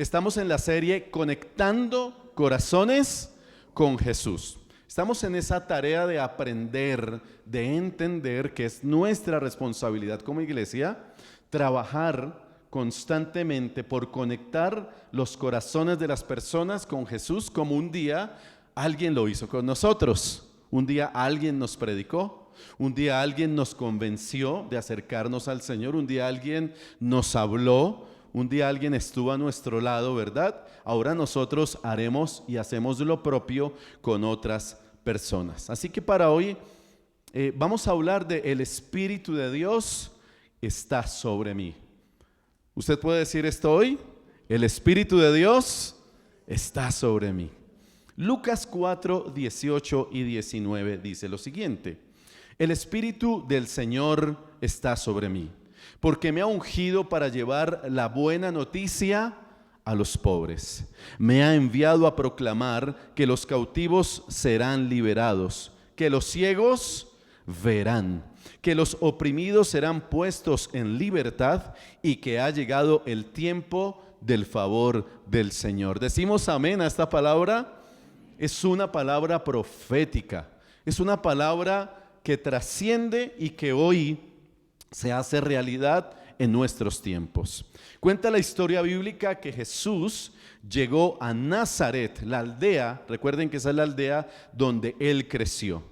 Estamos en la serie Conectando Corazones con Jesús. Estamos en esa tarea de aprender, de entender que es nuestra responsabilidad como iglesia trabajar constantemente por conectar los corazones de las personas con Jesús, como un día alguien lo hizo con nosotros. Un día alguien nos predicó, un día alguien nos convenció de acercarnos al Señor, un día alguien nos habló, un día alguien estuvo a nuestro lado, ¿verdad? Ahora nosotros haremos y hacemos lo propio con otras personas. Así que para hoy vamos a hablar de el Espíritu de Dios está sobre mí. ¿Usted puede decir esto hoy? El Espíritu de Dios está sobre mí. Lucas 4, 18 y 19 dice lo siguiente: el Espíritu del Señor está sobre mí, porque me ha ungido para llevar la buena noticia a los pobres. Me ha enviado a proclamar que los cautivos serán liberados, que los ciegos verán, que los oprimidos serán puestos en libertad y que ha llegado el tiempo del favor del Señor. ¿Decimos amén a esta palabra? Es una palabra profética, es una palabra que trasciende y que hoy se hace realidad en nuestros tiempos. Cuenta la historia bíblica que Jesús llegó a Nazaret, la aldea, recuerden que esa es la aldea donde él creció.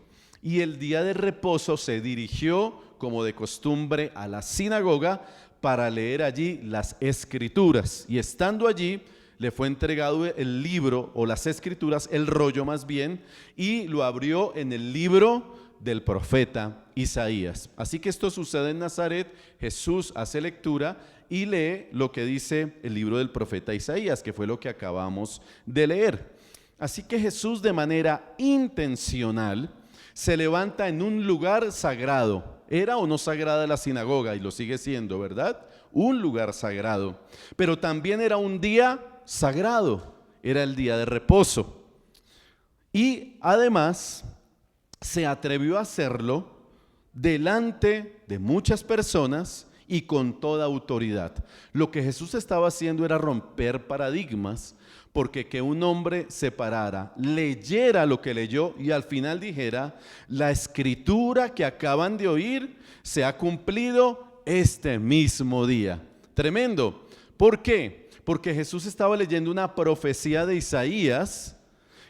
Y el día de reposo se dirigió, como de costumbre, a la sinagoga para leer allí las escrituras. Y estando allí, le fue entregado el libro o las escrituras, el rollo más bien, y lo abrió en el libro del profeta Isaías. Así que esto sucede en Nazaret. Jesús hace lectura y lee lo que dice el libro del profeta Isaías, que fue lo que acabamos de leer. Así que Jesús, de manera intencional, se levanta en un lugar sagrado. Era o no sagrada la sinagoga, y lo sigue siendo, ¿verdad? Un lugar sagrado. Pero también era un día sagrado, era el día de reposo. Y además se atrevió a hacerlo delante de muchas personas y con toda autoridad. Lo que Jesús estaba haciendo era romper paradigmas, porque que un hombre se parara, leyera lo que leyó y al final dijera: la escritura que acaban de oír se ha cumplido este mismo día. Tremendo. ¿Por qué? Porque Jesús estaba leyendo una profecía de Isaías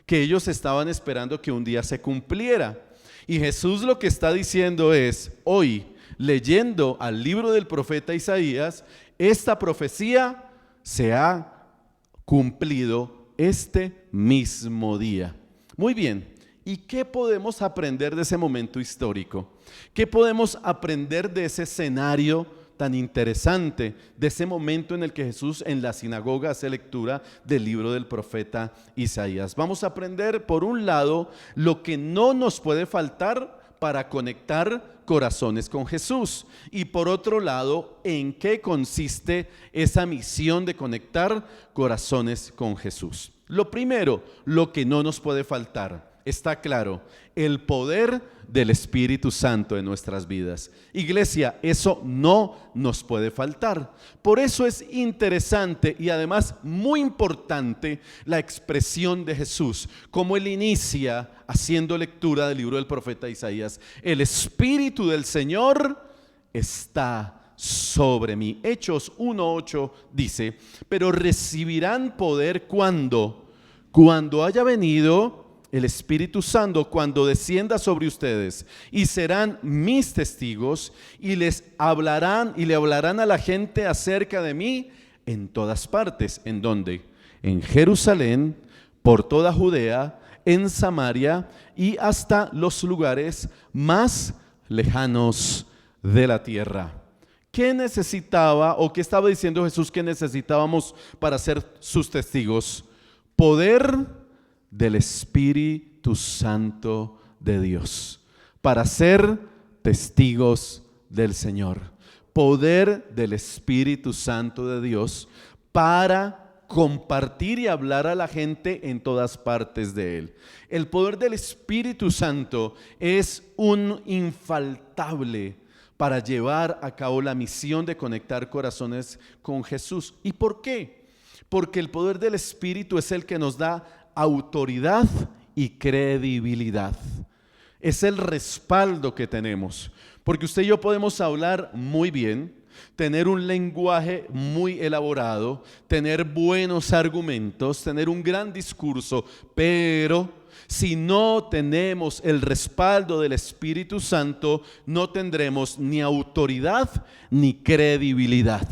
que ellos estaban esperando que un día se cumpliera. Y Jesús lo que está diciendo es: hoy, leyendo al libro del profeta Isaías, esta profecía se ha cumplido este mismo día. Muy bien, ¿y qué podemos aprender de ese momento histórico? ¿Qué podemos aprender de ese escenario tan interesante, de ese momento en el que Jesús en la sinagoga hace lectura del libro del profeta Isaías? Vamos a aprender, por un lado, lo que no nos puede faltar para conectar corazones con Jesús, y por otro lado, en qué consiste esa misión de conectar corazones con Jesús. Lo primero, lo que no nos puede faltar, está claro: el poder del Espíritu Santo en nuestras vidas. Iglesia, eso no nos puede faltar. Por eso es interesante y además muy importante la expresión de Jesús, como él inicia haciendo lectura del libro del profeta Isaías: el Espíritu del Señor está sobre mí. Hechos 1:8 dice: pero recibirán poder cuando haya venido el Espíritu Santo, cuando descienda sobre ustedes, y serán mis testigos, y le hablarán a la gente acerca de mí en todas partes. ¿En dónde? En Jerusalén, por toda Judea, en Samaria y hasta los lugares más lejanos de la tierra. ¿Qué necesitaba o qué estaba diciendo Jesús que necesitábamos para ser sus testigos? Poder del Espíritu Santo de Dios, para ser testigos del Señor. Poder del Espíritu Santo de Dios para compartir y hablar a la gente en todas partes de Él. El poder del Espíritu Santo es un infaltable para llevar a cabo la misión de conectar corazones con Jesús. ¿Y por qué? porque el poder del Espíritu es el que nos da autoridad y credibilidad. Es el respaldo que tenemos, porque usted y yo podemos hablar muy bien, tener un lenguaje muy elaborado, tener buenos argumentos, tener un gran discurso, pero si no tenemos el respaldo del Espíritu Santo, no tendremos ni autoridad ni credibilidad.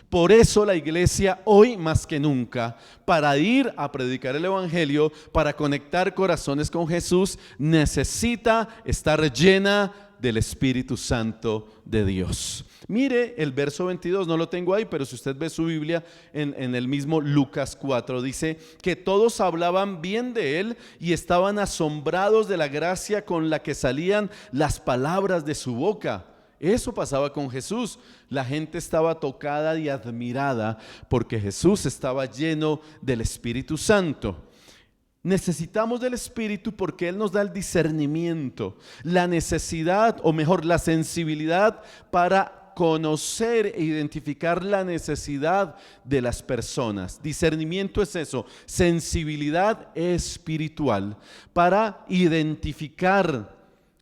Por eso la iglesia hoy más que nunca, para ir a predicar el evangelio, para conectar corazones con Jesús, necesita estar llena del Espíritu Santo de Dios. Mire el verso 22, no lo tengo ahí, pero si usted ve su Biblia en el mismo Lucas 4, dice que todos hablaban bien de él y estaban asombrados de la gracia con la que salían las palabras de su boca. Eso pasaba con Jesús. La gente estaba tocada y admirada porque Jesús estaba lleno del Espíritu Santo. Necesitamos del Espíritu porque Él nos da el discernimiento, la necesidad, o mejor, la sensibilidad para conocer e identificar la necesidad de las personas. Discernimiento es eso, sensibilidad espiritual para identificar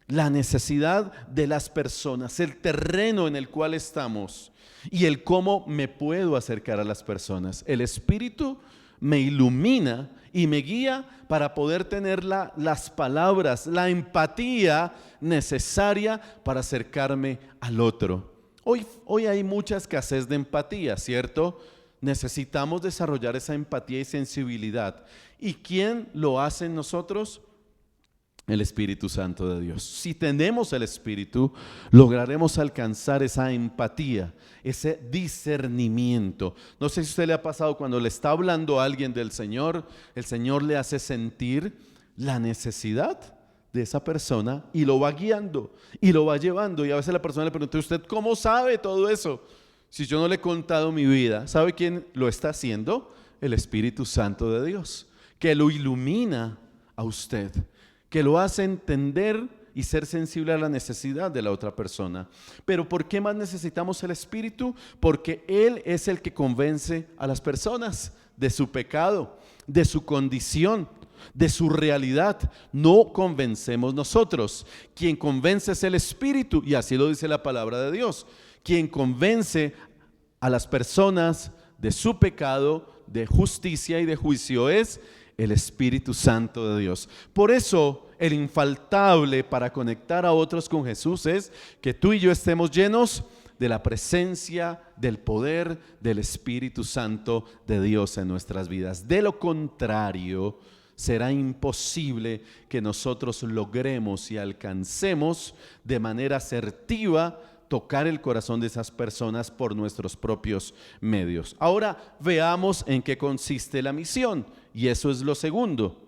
la necesidad de las personas, el terreno en el cual estamos y el cómo me puedo acercar a las personas. El Espíritu me ilumina y me guía para poder tener las palabras, la empatía necesaria para acercarme al otro. Hoy hay mucha escasez de empatía, ¿cierto? Necesitamos desarrollar esa empatía y sensibilidad. ¿Y quién lo hace en nosotros? El Espíritu Santo de Dios. Si tenemos el Espíritu, lograremos alcanzar esa empatía, ese discernimiento. No sé si a usted le ha pasado cuando le está hablando a alguien del Señor, el Señor le hace sentir la necesidad de esa persona y lo va guiando y lo va llevando. Y a veces la persona le pregunta: ¿usted cómo sabe todo eso? Si yo no le he contado mi vida. ¿Sabe quién lo está haciendo? El Espíritu Santo de Dios, que lo ilumina a usted, que lo hace entender y ser sensible a la necesidad de la otra persona. Pero ¿por qué más necesitamos el Espíritu? Porque Él es el que convence a las personas de su pecado, de su condición, de su realidad. No convencemos nosotros. Quien convence es el Espíritu, y así lo dice la palabra de Dios. Quien convence a las personas de su pecado, de justicia y de juicio es el Espíritu Santo de Dios. Por eso el infaltable para conectar a otros con Jesús es que tú y yo estemos llenos de la presencia, del poder del Espíritu Santo de Dios en nuestras vidas. De lo contrario, será imposible que nosotros logremos y alcancemos de manera asertiva tocar el corazón de esas personas por nuestros propios medios. Ahora veamos en qué consiste la misión, y eso es lo segundo.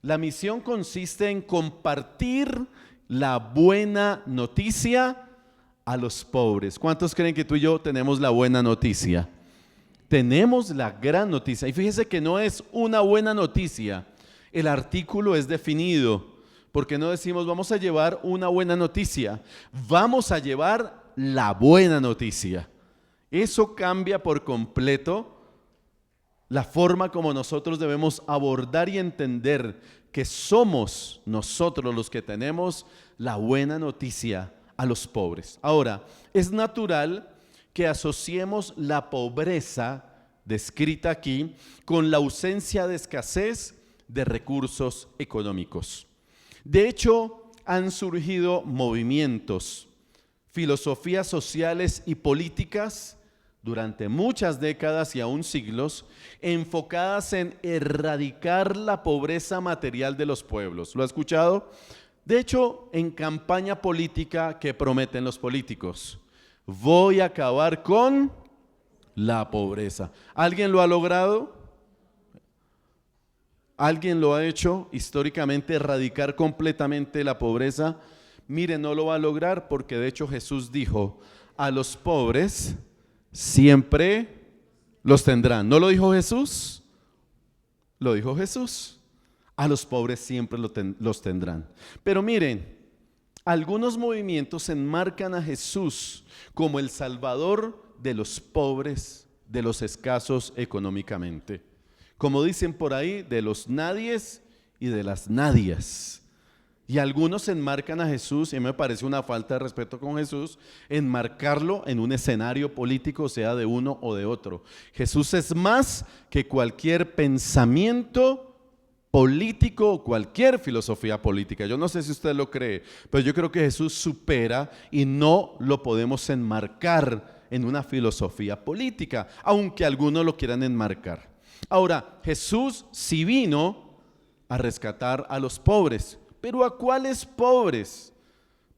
La misión consiste en compartir la buena noticia a los pobres. ¿Cuántos creen que tú y yo tenemos la buena noticia? Tenemos la gran noticia, y fíjese que no es una buena noticia. El artículo es definido, porque no decimos vamos a llevar una buena noticia, vamos a llevar la buena noticia. Eso cambia por completo la forma como nosotros debemos abordar y entender que somos nosotros los que tenemos la buena noticia a los pobres. Ahora, es natural que asociemos la pobreza descrita aquí con la ausencia de escasez de recursos económicos. De hecho, han surgido movimientos, filosofías sociales y políticas durante muchas décadas y aún siglos, enfocadas en erradicar la pobreza material de los pueblos. ¿Lo ha escuchado? De hecho, en campaña política, ¿qué prometen los políticos? Voy a acabar con la pobreza. ¿Alguien lo ha logrado? ¿Alguien lo ha hecho históricamente, erradicar completamente la pobreza? Mire, no lo va a lograr porque de hecho Jesús dijo: a los pobres siempre los tendrán. ¿No lo dijo Jesús? Lo dijo Jesús. A los pobres siempre los tendrán. Pero miren, algunos movimientos enmarcan a Jesús como el Salvador de los pobres de los escasos económicamente. Como dicen por ahí, de los nadies y de las nadias. Y algunos enmarcan a Jesús, y me parece una falta de respeto con Jesús, enmarcarlo en un escenario político, sea de uno o de otro. Jesús es más que cualquier pensamiento político o cualquier filosofía política. Yo no sé si usted lo cree, pero yo creo que Jesús supera y no lo podemos enmarcar en una filosofía política, aunque algunos lo quieran enmarcar. Ahora, Jesús sí vino a rescatar a los pobres. ¿Pero a cuáles pobres?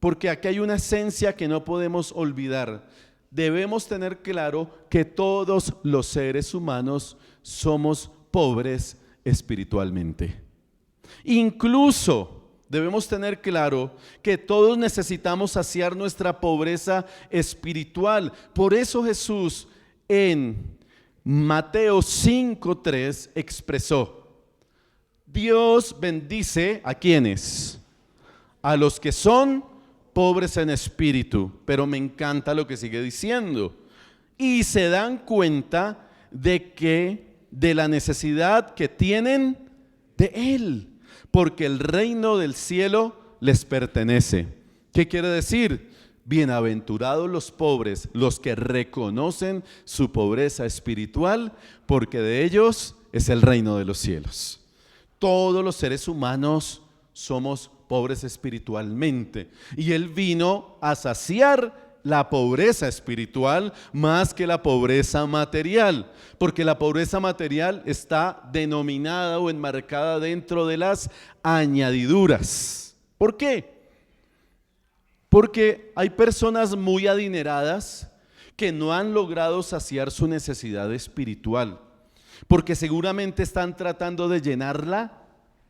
Porque aquí hay una esencia que no podemos olvidar. Debemos tener claro que todos los seres humanos somos pobres espiritualmente. Incluso debemos tener claro que todos necesitamos saciar nuestra pobreza espiritual. Por eso Jesús en Mateo 5:3 expresó: Dios bendice ¿a quiénes? A los que son pobres en espíritu. Pero me encanta lo que sigue diciendo. Y se dan cuenta de la necesidad que tienen de Él, porque el reino del cielo les pertenece. ¿Qué quiere decir? Bienaventurados los pobres, los que reconocen su pobreza espiritual, porque de ellos es el reino de los cielos. Todos los seres humanos somos pobres espiritualmente y Él vino a saciar la pobreza espiritual más que la pobreza material, porque la pobreza material está denominada o enmarcada dentro de las añadiduras. ¿Por qué? Porque hay personas muy adineradas que no han logrado saciar su necesidad espiritual, porque seguramente están tratando de llenarla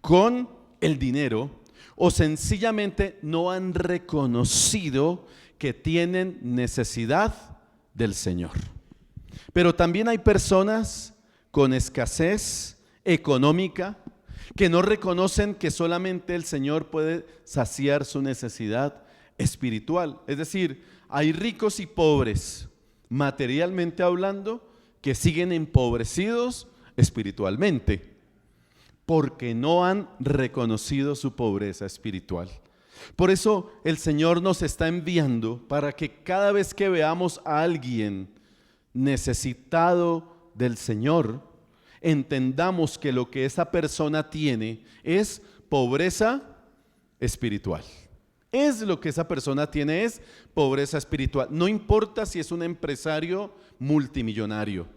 con el dinero o sencillamente no han reconocido que tienen necesidad del Señor. Pero también hay personas con escasez económica que no reconocen que solamente el Señor puede saciar su necesidad espiritual. Es decir, hay ricos y pobres, materialmente hablando, que siguen empobrecidos espiritualmente, porque no han reconocido su pobreza espiritual. Por eso el Señor nos está enviando para que cada vez que veamos a alguien necesitado del Señor, entendamos que lo que esa persona tiene es pobreza espiritual. Es lo que esa persona tiene, es pobreza espiritual. No importa si es un empresario multimillonario,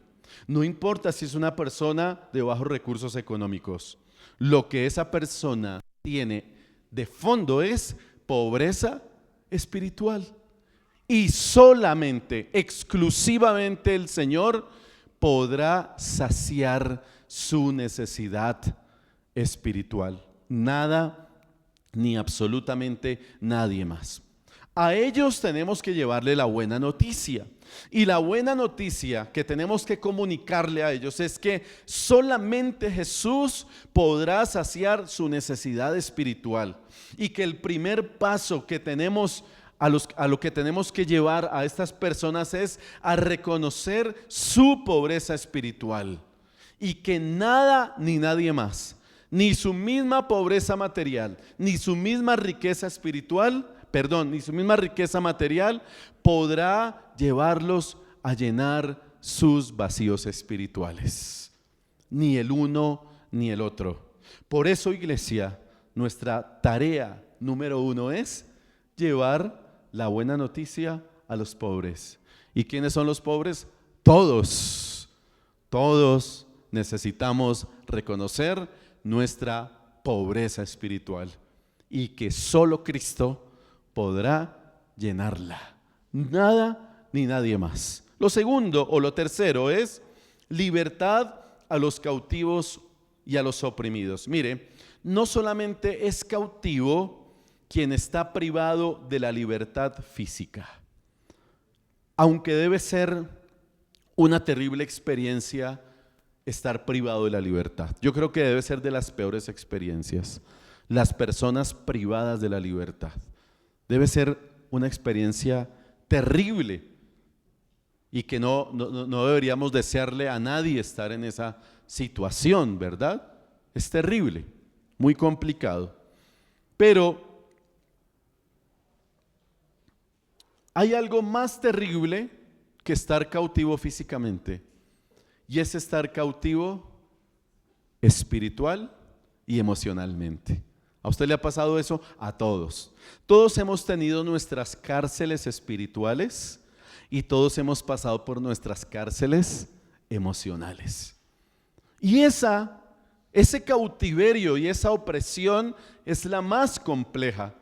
no importa si es una persona de bajos recursos económicos. Lo que esa persona tiene de fondo es pobreza espiritual. Y solamente, exclusivamente el Señor podrá saciar su necesidad espiritual. Nada ni absolutamente nadie más. A ellos tenemos que llevarle la buena noticia. Y la buena noticia que tenemos que comunicarle a ellos es que solamente Jesús podrá saciar su necesidad espiritual. Y que el primer paso que tenemos a lo que tenemos que llevar a estas personas es a reconocer su pobreza espiritual. Y que nada ni nadie más, ni su misma pobreza material, ni su misma riqueza espiritual, ni su misma riqueza material podrá llevarlos a llenar sus vacíos espirituales. Ni el uno ni el otro. Por eso, iglesia, nuestra tarea número 1 es llevar la buena noticia a los pobres. ¿Y quiénes son los pobres? Todos. Todos necesitamos reconocer nuestra pobreza espiritual y que solo Cristo podrá llenarla, nada ni nadie más. Lo segundo o lo tercero es libertad a los cautivos y a los oprimidos. Mire, no solamente es cautivo quien está privado de la libertad física, aunque debe ser una terrible experiencia estar privado de la libertad. Yo creo que debe ser de las peores experiencias, las personas privadas de la libertad. Debe ser una experiencia terrible. y que no deberíamos desearle a nadie estar en esa situación, ¿verdad? Es terrible, muy complicado. Pero hay algo más terrible que estar cautivo físicamente, y es estar cautivo espiritual y emocionalmente. ¿A usted le ha pasado eso? A todos. Todos hemos tenido nuestras cárceles espirituales y todos hemos pasado por nuestras cárceles emocionales. Y ese cautiverio y esa opresión es la más compleja,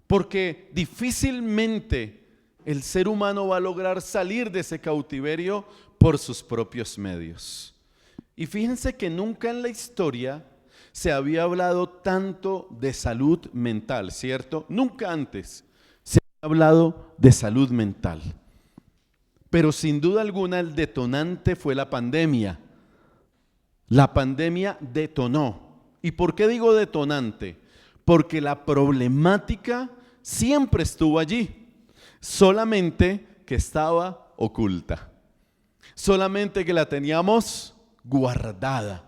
porque difícilmente el ser humano va a lograr salir de ese cautiverio por sus propios medios. Y fíjense que nunca en la historia se había hablado tanto de salud mental, ¿cierto? Nunca antes se había hablado de salud mental. Pero sin duda alguna el detonante fue la pandemia. La pandemia detonó. ¿Y por qué digo detonante? Porque la problemática siempre estuvo allí, solamente que estaba oculta, solamente que la teníamos guardada.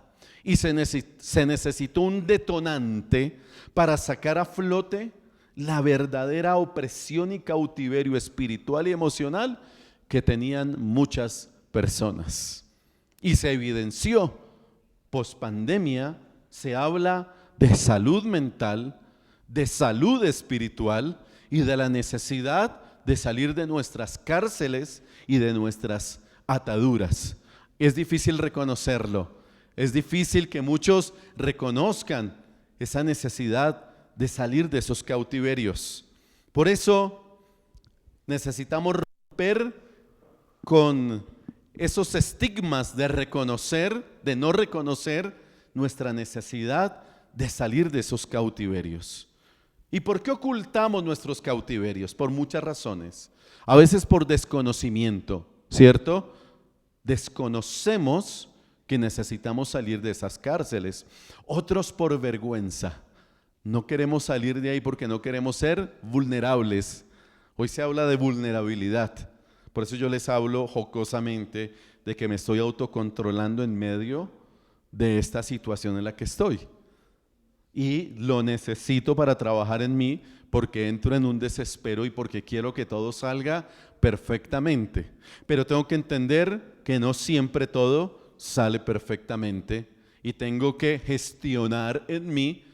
Y se necesitó un detonante para sacar a flote la verdadera opresión y cautiverio espiritual y emocional que tenían muchas personas. Y se evidenció, pospandemia, se habla de salud mental, de salud espiritual y de la necesidad de salir de nuestras cárceles y de nuestras ataduras. Es difícil reconocerlo. Es difícil que muchos reconozcan esa necesidad de salir de esos cautiverios. Por eso necesitamos romper con esos estigmas de reconocer, de no reconocer nuestra necesidad de salir de esos cautiverios. ¿Y por qué ocultamos nuestros cautiverios? Por muchas razones. A veces por desconocimiento, ¿cierto? Desconocemos que necesitamos salir de esas cárceles. Otros por vergüenza. No queremos salir de ahí porque no queremos ser vulnerables. Hoy se habla de vulnerabilidad. Por eso yo les hablo jocosamente de que me estoy autocontrolando en medio de esta situación en la que estoy. Y lo necesito para trabajar en mí porque entro en un desespero y porque quiero que todo salga perfectamente. Pero tengo que entender que no siempre todo sale perfectamente y tengo que gestionar en mí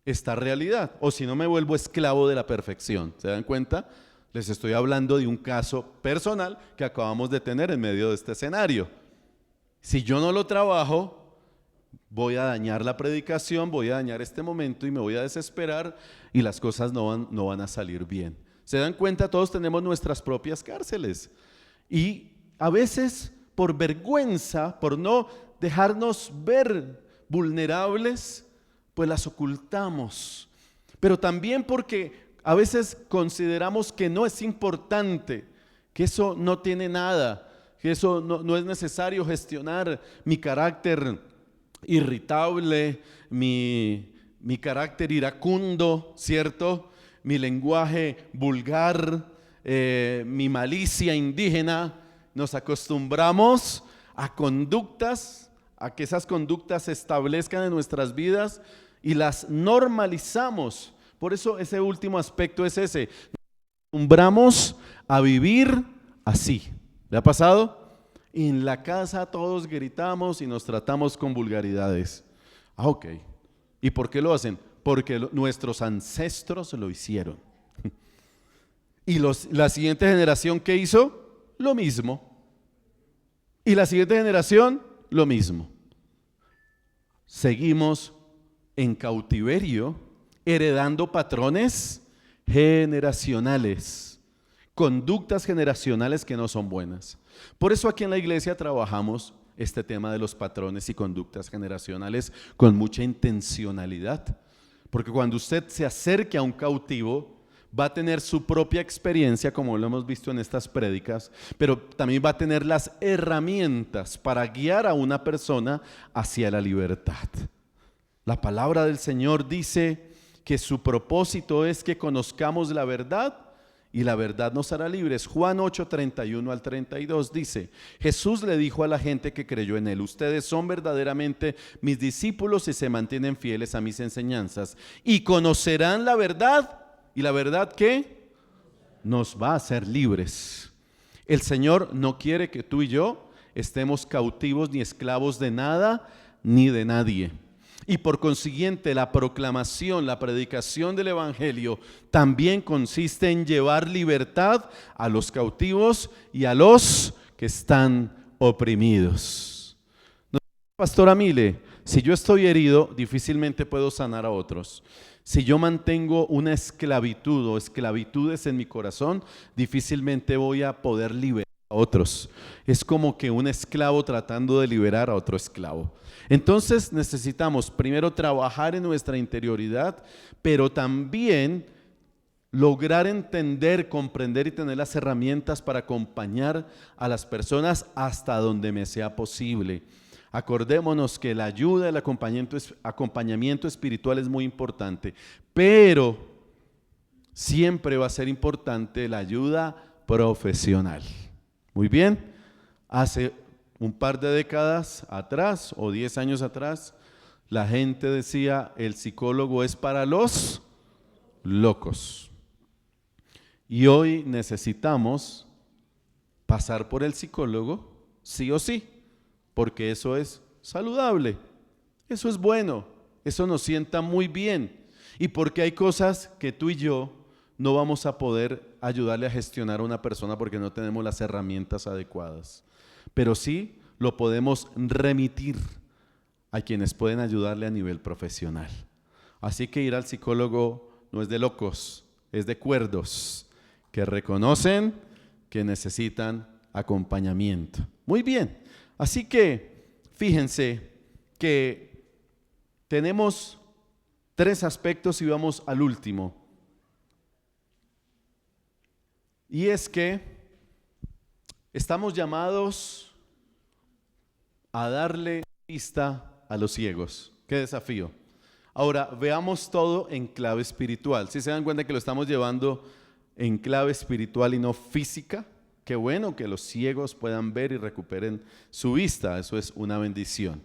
esta realidad, o si no me vuelvo esclavo de la perfección. ¿Se dan cuenta? Les estoy hablando de un caso personal que acabamos de tener en medio de este escenario. Si yo no lo trabajo, voy a dañar la predicación, voy a dañar este momento y me voy a desesperar y las cosas no van a salir bien. ¿Se dan cuenta? Todos tenemos nuestras propias cárceles y a veces por vergüenza, por no dejarnos ver vulnerables, pues las ocultamos. Pero también porque a veces consideramos que no es importante, que eso no tiene nada, que eso no es necesario gestionar mi carácter irritable, mi carácter iracundo, ¿cierto? Mi lenguaje vulgar, mi malicia indígena. Nos acostumbramos a conductas, a que esas conductas se establezcan en nuestras vidas y las normalizamos. Por eso ese último aspecto es ese. Nos acostumbramos a vivir así. ¿Le ha pasado? En la casa todos gritamos y nos tratamos con vulgaridades. Ok. ¿Y por qué lo hacen? Porque nuestros ancestros lo hicieron. ¿Y la siguiente generación qué hizo? Lo mismo. Y la siguiente generación, lo mismo. Seguimos en cautiverio, heredando patrones generacionales, conductas generacionales que no son buenas. Por eso aquí en la iglesia trabajamos este tema de los patrones y conductas generacionales con mucha intencionalidad. Porque cuando usted se acerque a un cautivo, va a tener su propia experiencia, como lo hemos visto en estas prédicas, pero también va a tener las herramientas para guiar a una persona hacia la libertad. La palabra del Señor dice que su propósito es que conozcamos la verdad y la verdad nos hará libres. Juan 8, 31 al 32 dice: Jesús le dijo a la gente que creyó en él: ustedes son verdaderamente mis discípulos y se mantienen fieles a mis enseñanzas, y conocerán la verdad, y la verdad ¿qué? Nos va a hacer libres. El Señor no quiere que tú y yo estemos cautivos ni esclavos de nada ni de nadie. Y por consiguiente la proclamación, la predicación del Evangelio también consiste en llevar libertad a los cautivos y a los que están oprimidos. Pastor Amile, si yo estoy herido, difícilmente puedo sanar a otros. Si yo mantengo una esclavitud o esclavitudes en mi corazón, difícilmente voy a poder liberar a otros. Es como que un esclavo tratando de liberar a otro esclavo. Entonces necesitamos primero trabajar en nuestra interioridad, pero también lograr entender, comprender y tener las herramientas para acompañar a las personas hasta donde me sea posible. Acordémonos que la ayuda, el acompañamiento espiritual es muy importante, pero siempre va a ser importante la ayuda profesional. Muy bien, hace un par de décadas atrás o 10 años atrás, la gente decía: el psicólogo es para los locos. Y hoy necesitamos pasar por el psicólogo sí o sí, porque eso es saludable, eso es bueno, eso nos sienta muy bien, y porque hay cosas que tú y yo no vamos a poder ayudarle a gestionar a una persona porque no tenemos las herramientas adecuadas, pero sí lo podemos remitir a quienes pueden ayudarle a nivel profesional. Así que ir al psicólogo no es de locos, es de cuerdos que reconocen que necesitan acompañamiento. Muy bien, así que fíjense que tenemos 3 aspectos y vamos al último. Y es que estamos llamados a darle vista a los ciegos. ¡Qué desafío! Ahora, veamos todo en clave espiritual. Si se dan cuenta que lo estamos llevando en clave espiritual y no física, qué bueno que los ciegos puedan ver y recuperen su vista. Eso es una bendición.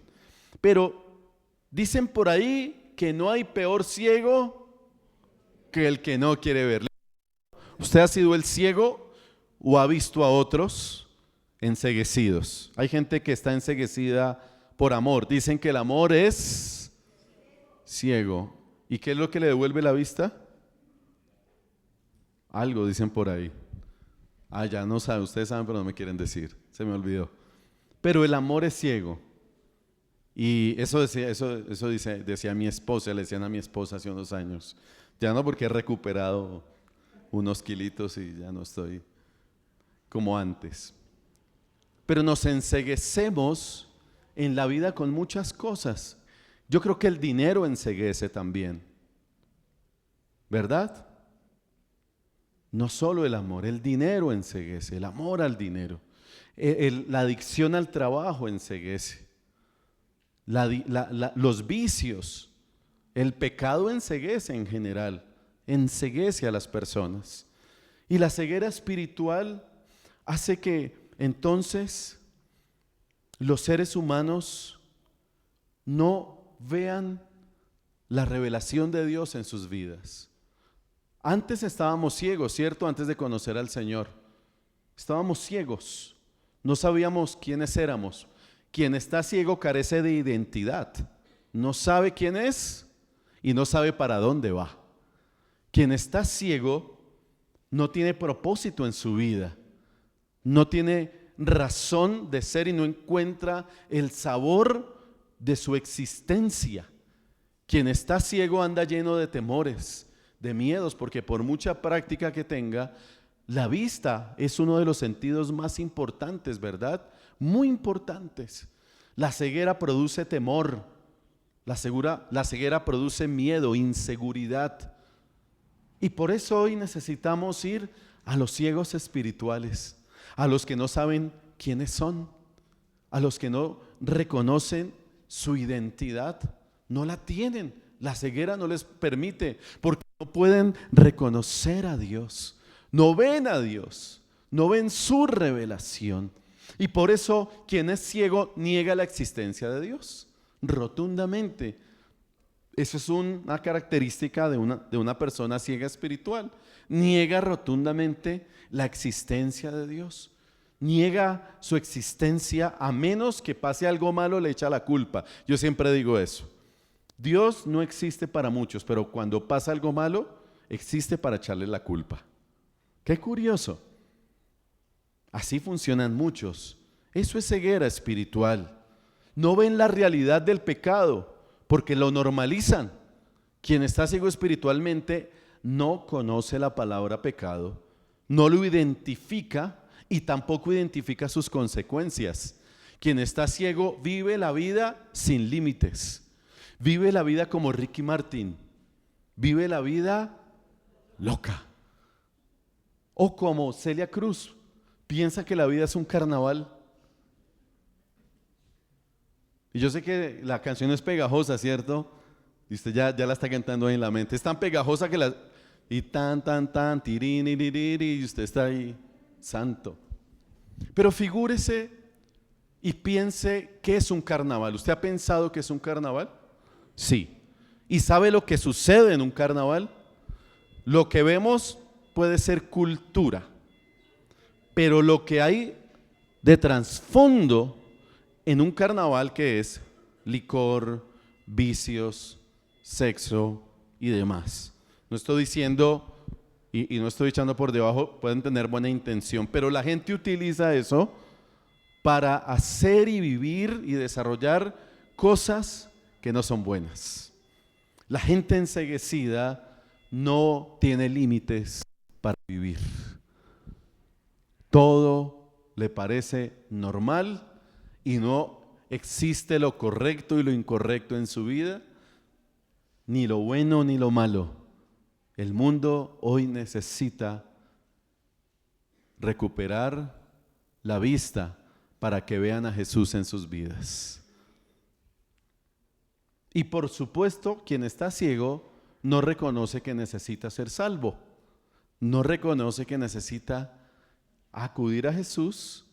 Pero dicen por ahí que no hay peor ciego que el que no quiere ver. ¿Usted ha sido el ciego o ha visto a otros enceguecidos? Hay gente que está enceguecida por amor. Dicen que el amor es ciego. ¿Y qué es lo que le devuelve la vista? Algo dicen por ahí. Ya no saben, ustedes saben, pero no me quieren decir. Se me olvidó. Pero el amor es ciego. Y eso decía mi esposa, le decían a mi esposa hace unos años. Ya no, porque he recuperado unos kilitos y ya no estoy como antes. Pero nos enceguecemos en la vida con muchas cosas. Yo creo que el dinero enceguece también, ¿verdad? No solo el amor, el dinero enceguece, el amor al dinero. La adicción al trabajo enceguece. Los vicios, el pecado enceguece en general, enceguece a las personas. Y la ceguera espiritual hace que entonces los seres humanos no vean la revelación de Dios en sus vidas. Antes estábamos ciegos, ¿cierto? Antes de conocer al Señor. Estábamos ciegos, no sabíamos quiénes éramos. Quien está ciego carece de identidad, no sabe quién es y no sabe para dónde va. Quien está ciego no tiene propósito en su vida, no tiene razón de ser y no encuentra el sabor de su existencia. Quien está ciego anda lleno de temores, de miedos, porque por mucha práctica que tenga, la vista es uno de los sentidos más importantes, ¿verdad? Muy importantes. La ceguera produce temor, la ceguera produce miedo, inseguridad. Y por eso hoy necesitamos ir a los ciegos espirituales, a los que no saben quiénes son, a los que no reconocen su identidad, no la tienen. La ceguera no les permite, porque no pueden reconocer a Dios, no ven a Dios, no ven su revelación. Y por eso quien es ciego niega la existencia de Dios, rotundamente. Eso es una característica de una persona ciega espiritual. Niega rotundamente la existencia de Dios. Niega su existencia, a menos que pase algo malo, le echa la culpa. Yo siempre digo eso. Dios no existe para muchos, pero cuando pasa algo malo, existe para echarle la culpa. Qué curioso. Así funcionan muchos. Eso es ceguera espiritual. No ven la realidad del pecado porque lo normalizan. Quien está ciego espiritualmente no conoce la palabra pecado, no lo identifica y tampoco identifica sus consecuencias. Quien está ciego vive la vida sin límites. Vive la vida como Ricky Martin. Vive la vida loca. O como Celia Cruz. Piensa que la vida es un carnaval. Y yo sé que la canción es pegajosa, ¿cierto? Y usted ya la está cantando ahí en la mente. Es tan pegajosa que la... Y tan, tiriniriririri, y usted está ahí, santo. Pero figúrese y piense qué es un carnaval. ¿Usted ha pensado que es un carnaval? Sí. ¿Y sabe lo que sucede en un carnaval? Lo que vemos puede ser cultura, pero lo que hay de trasfondo en un carnaval, que es licor, vicios, sexo y demás. No estoy diciendo y no estoy echando por debajo, pueden tener buena intención, pero la gente utiliza eso para hacer y vivir y desarrollar cosas que no son buenas. La gente enceguecida no tiene límites para vivir. Todo le parece normal y no existe lo correcto y lo incorrecto en su vida, ni lo bueno ni lo malo. El mundo hoy necesita recuperar la vista para que vean a Jesús en sus vidas. Y por supuesto, quien está ciego no reconoce que necesita ser salvo, no reconoce que necesita acudir a Jesús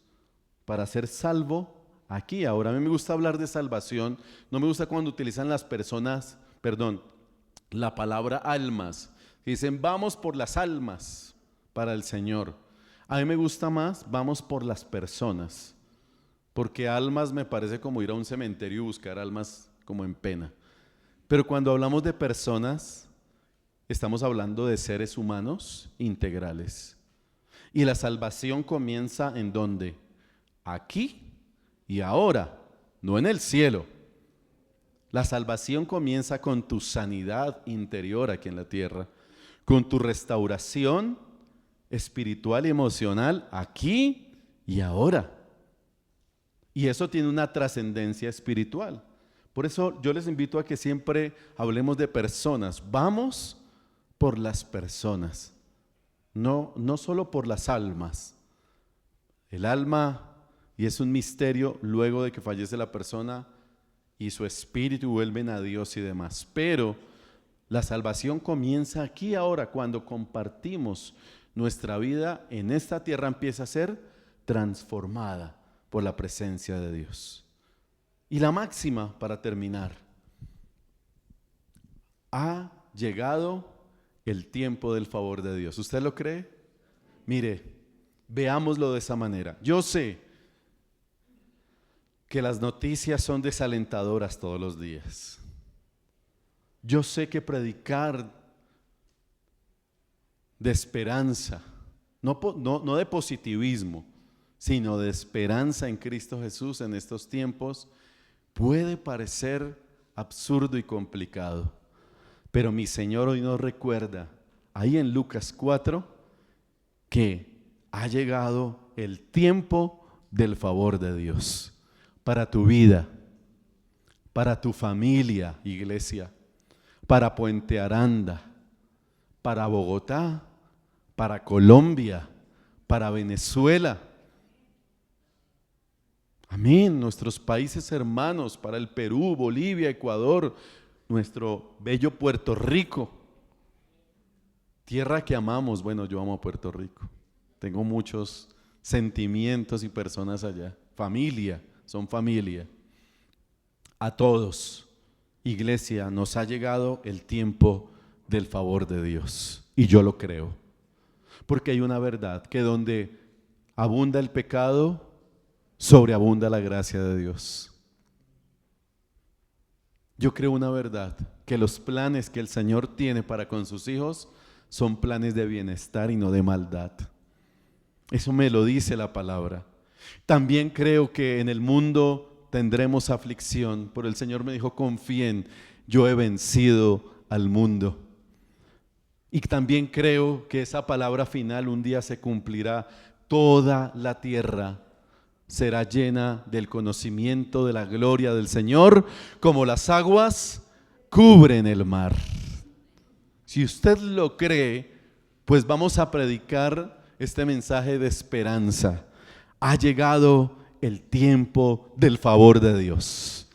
para ser salvo aquí. Ahora, a mí me gusta hablar de salvación, no me gusta cuando utilizan la palabra almas. Dicen, vamos por las almas para el Señor. A mí me gusta más, vamos por las personas, porque almas me parece como ir a un cementerio y buscar almas como en pena. Pero cuando hablamos de personas, estamos hablando de seres humanos integrales. Y la salvación comienza ¿en dónde? Aquí y ahora, no en el cielo. La salvación comienza con tu sanidad interior aquí en la tierra, con tu restauración espiritual y emocional aquí y ahora. Y eso tiene una trascendencia espiritual. Por eso yo les invito a que siempre hablemos de personas. Vamos por las personas, no solo por las almas. El alma, y es un misterio, luego de que fallece la persona y su espíritu vuelven a Dios y demás. Pero la salvación comienza aquí ahora, cuando compartimos nuestra vida en esta tierra, empieza a ser transformada por la presencia de Dios. Y la máxima, para terminar: ha llegado el tiempo del favor de Dios. ¿Usted lo cree? Mire, veámoslo de esa manera. Yo sé que las noticias son desalentadoras todos los días. Yo sé que predicar de esperanza, no de positivismo, sino de esperanza en Cristo Jesús en estos tiempos, puede parecer absurdo y complicado. Pero mi Señor hoy nos recuerda, ahí en Lucas 4, que ha llegado el tiempo del favor de Dios para tu vida, para tu familia, iglesia, para Puente Aranda, para Bogotá, para Colombia, para Venezuela. Amén, nuestros países hermanos, para el Perú, Bolivia, Ecuador, nuestro bello Puerto Rico. Tierra que amamos, bueno, yo amo Puerto Rico. Tengo muchos sentimientos y personas allá. Familia, son familia. A todos, iglesia, nos ha llegado el tiempo del favor de Dios. Y yo lo creo. Porque hay una verdad, que donde abunda el pecado, sobreabunda la gracia de Dios. Yo creo una verdad, que los planes que el Señor tiene para con sus hijos son planes de bienestar y no de maldad. Eso me lo dice la palabra. También creo que en el mundo tendremos aflicción, pero el Señor me dijo, confíen, yo he vencido al mundo. Y también creo que esa palabra final un día se cumplirá. Toda la tierra será llena del conocimiento de la gloria del Señor, como las aguas cubren el mar. Si usted lo cree, pues vamos a predicar este mensaje de esperanza. Ha llegado el tiempo del favor de Dios.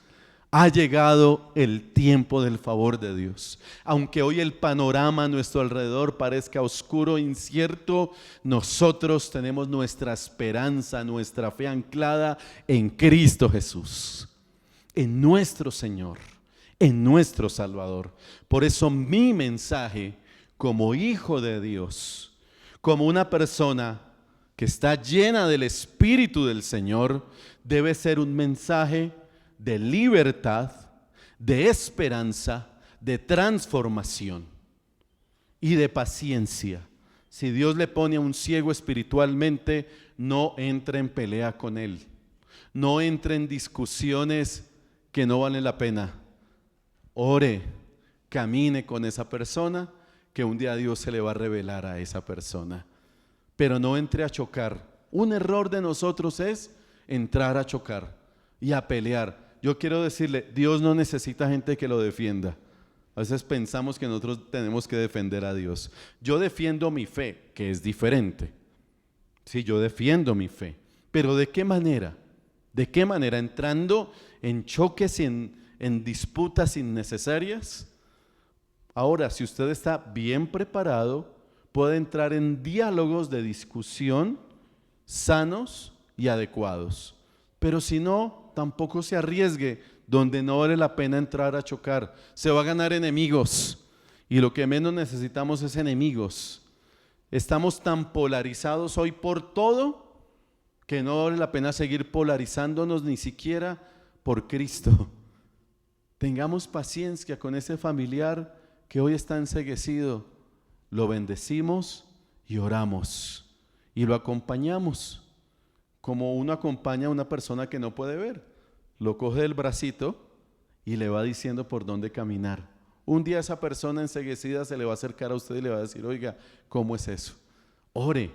Ha llegado el tiempo del favor de Dios. Aunque hoy el panorama a nuestro alrededor parezca oscuro, incierto, nosotros tenemos nuestra esperanza, nuestra fe anclada en Cristo Jesús, en nuestro Señor, en nuestro Salvador. Por eso mi mensaje como hijo de Dios, como una persona que está llena del Espíritu del Señor, debe ser un mensaje de libertad, de esperanza, de transformación y de paciencia. Si Dios le pone a un ciego espiritualmente, no entre en pelea con él, no entre en discusiones que no valen la pena. Ore, camine con esa persona, que un día Dios se le va a revelar a esa persona. Pero no entre a chocar. Un error de nosotros es entrar a chocar y a pelear. Yo quiero decirle, Dios no necesita gente que lo defienda. A veces pensamos que nosotros tenemos que defender a Dios. Yo defiendo mi fe, que es diferente. Sí, yo defiendo mi fe. Pero ¿de qué manera? ¿De qué manera? ¿Entrando en choques y en disputas innecesarias? Ahora, si usted está bien preparado, puede entrar en diálogos de discusión sanos y adecuados. Pero si no, tampoco se arriesgue donde no vale la pena entrar a chocar. Se va a ganar enemigos y lo que menos necesitamos es enemigos. Estamos tan polarizados hoy por todo que no vale la pena seguir polarizándonos ni siquiera por Cristo. Tengamos paciencia con ese familiar que hoy está enceguecido. Lo bendecimos y oramos y lo acompañamos. Como uno acompaña a una persona que no puede ver, lo coge del bracito y le va diciendo por dónde caminar. Un día esa persona enceguecida se le va a acercar a usted y le va a decir, oiga, ¿cómo es eso? Ore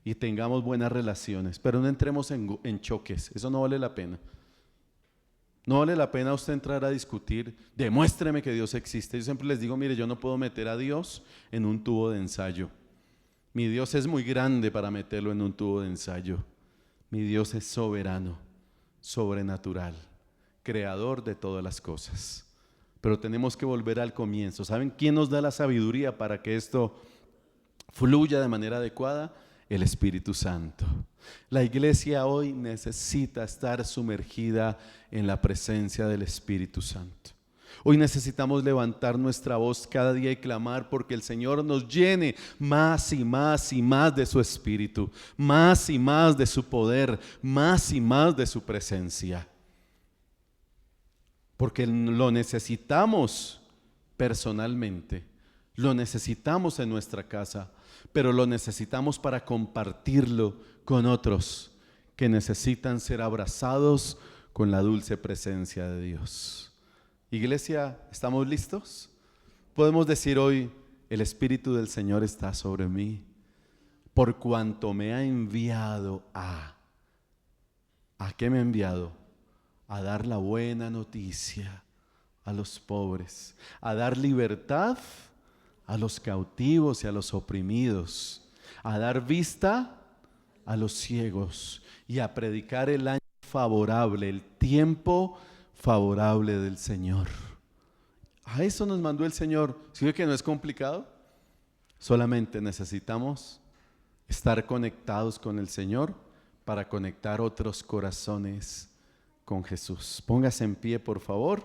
y tengamos buenas relaciones, pero no entremos en choques, eso no vale la pena. No vale la pena usted entrar a discutir, demuéstreme que Dios existe. Yo siempre les digo, mire, yo no puedo meter a Dios en un tubo de ensayo. Mi Dios es muy grande para meterlo en un tubo de ensayo. Mi Dios es soberano, sobrenatural, creador de todas las cosas. Pero tenemos que volver al comienzo. ¿Saben quién nos da la sabiduría para que esto fluya de manera adecuada? El Espíritu Santo. La iglesia hoy necesita estar sumergida en la presencia del Espíritu Santo. Hoy necesitamos levantar nuestra voz cada día y clamar porque el Señor nos llene más y más y más de su Espíritu, más y más de su poder, más y más de su presencia. Porque lo necesitamos personalmente, lo necesitamos en nuestra casa, pero lo necesitamos para compartirlo con otros que necesitan ser abrazados con la dulce presencia de Dios. Iglesia, ¿estamos listos? Podemos decir hoy, el Espíritu del Señor está sobre mí, por cuanto me ha enviado ¿a qué me ha enviado? A dar la buena noticia a los pobres, a dar libertad a los cautivos y a los oprimidos, a dar vista a los ciegos y a predicar el año favorable, el tiempo favorable del Señor. A eso nos mandó el Señor. ¿Sí ve que no es complicado? Solamente necesitamos estar conectados con el Señor para conectar otros corazones con Jesús. Póngase en pie, por favor.